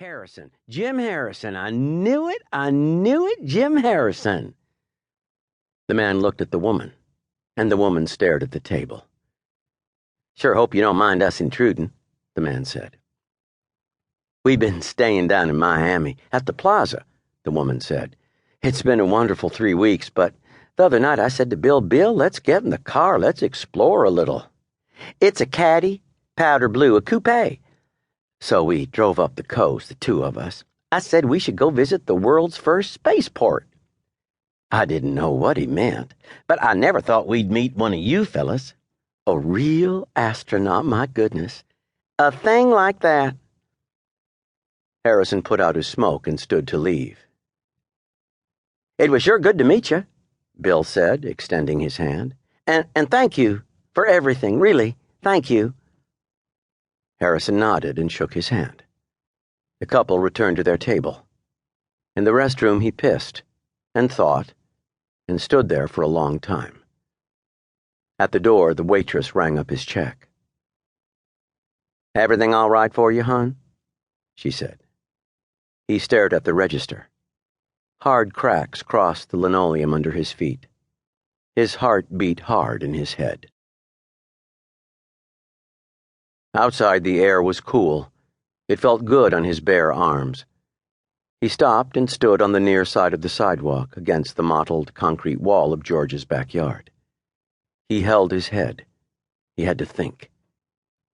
Harrison. Jim Harrison. I knew it, Jim Harrison. The man looked at the woman, and the woman stared at the table. Sure hope you don't mind us intruding, the man said. We've been staying down in Miami, at the plaza, the woman said. It's been a wonderful 3 weeks, but the other night I said to Bill, let's get in the car, let's explore a little. It's a caddy, powder blue, a coupe. So we drove up the coast, the two of us. I said we should go visit the world's first spaceport. I didn't know what he meant, but I never thought we'd meet one of you fellas. A real astronaut, my goodness. A thing like that. Harrison put out his smoke and stood to leave. It was sure good to meet you, Bill said, extending his hand. And thank you for everything, really, thank you. Harrison nodded and shook his hand. The couple returned to their table. In the restroom he pissed, and thought, and stood there for a long time. At the door, the waitress rang up his check. Everything all right for you, hon? She said. He stared at the register. Hard cracks crossed the linoleum under his feet. His heart beat hard in his head. Outside, the air was cool. It felt good on his bare arms. He stopped and stood on the near side of the sidewalk against the mottled concrete wall of George's backyard. He held his head. He had to think.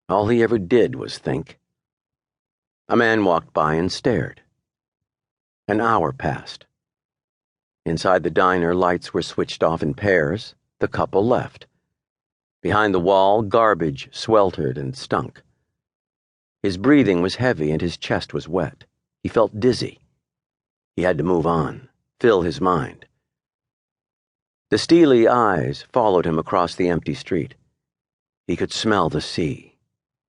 All he ever did was think. A man walked by and stared. An hour passed. Inside the diner, lights were switched off in pairs. The couple left. Behind the wall, garbage sweltered and stunk. His breathing was heavy and his chest was wet. He felt dizzy. He had to move on, fill his mind. The steely eyes followed him across the empty street. He could smell the sea,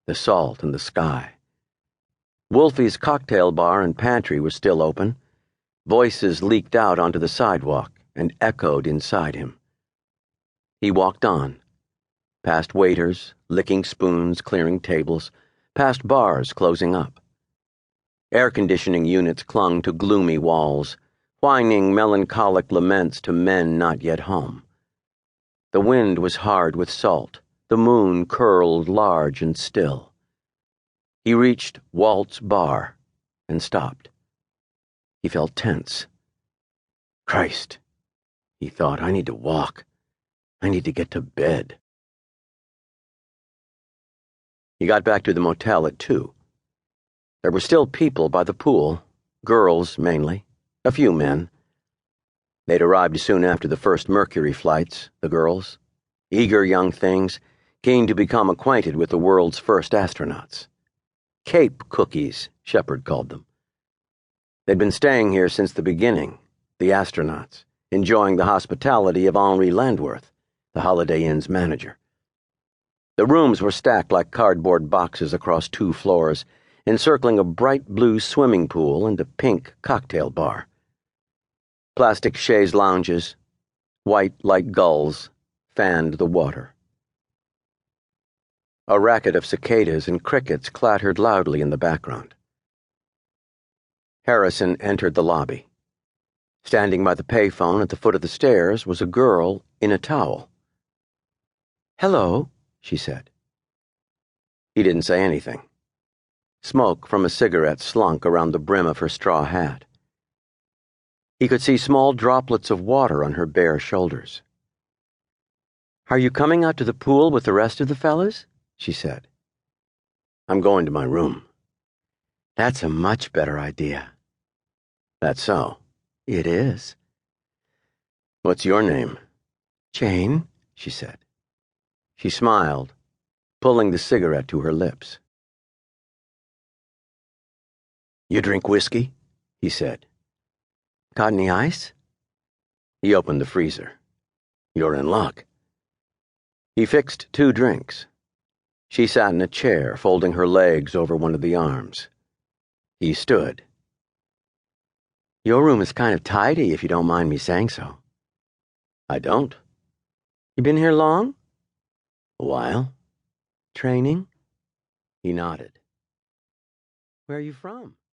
the salt and the sky. Wolfie's cocktail bar and pantry were still open. Voices leaked out onto the sidewalk and echoed inside him. He walked on, past waiters, licking spoons, clearing tables, past bars closing up. Air conditioning units clung to gloomy walls, whining melancholic laments to men not yet home. The wind was hard with salt. The moon curled large and still. He reached Walt's bar and stopped. He felt tense. Christ, he thought, I need to walk. I need to get to bed. He got back to the motel at 2. There were still people by the pool, girls mainly, a few men. They'd arrived soon after the first Mercury flights, the girls, eager young things, keen to become acquainted with the world's first astronauts. Cape cookies, Shepard called them. They'd been staying here since the beginning, the astronauts, enjoying the hospitality of Henri Landworth, the Holiday Inn's manager. The rooms were stacked like cardboard boxes across 2 floors, encircling a bright blue swimming pool and a pink cocktail bar. Plastic chaise lounges, white like gulls, fanned the water. A racket of cicadas and crickets clattered loudly in the background. Harrison entered the lobby. Standing by the payphone at the foot of the stairs was a girl in a towel. Hello, she said. He didn't say anything. Smoke from a cigarette slunk around the brim of her straw hat. He could see small droplets of water on her bare shoulders. Are you coming out to the pool with the rest of the fellas? She said. I'm going to my room. That's a much better idea. That's so. It is. What's your name? Jane, she said. She smiled, pulling the cigarette to her lips. You drink whiskey? He said. Got any ice? He opened the freezer. You're in luck. He fixed 2 drinks. She sat in a chair, folding her legs over one of the arms. He stood. Your room is kind of tidy, if you don't mind me saying so. I don't. You been here long? A while. Training? He nodded. Where are you from?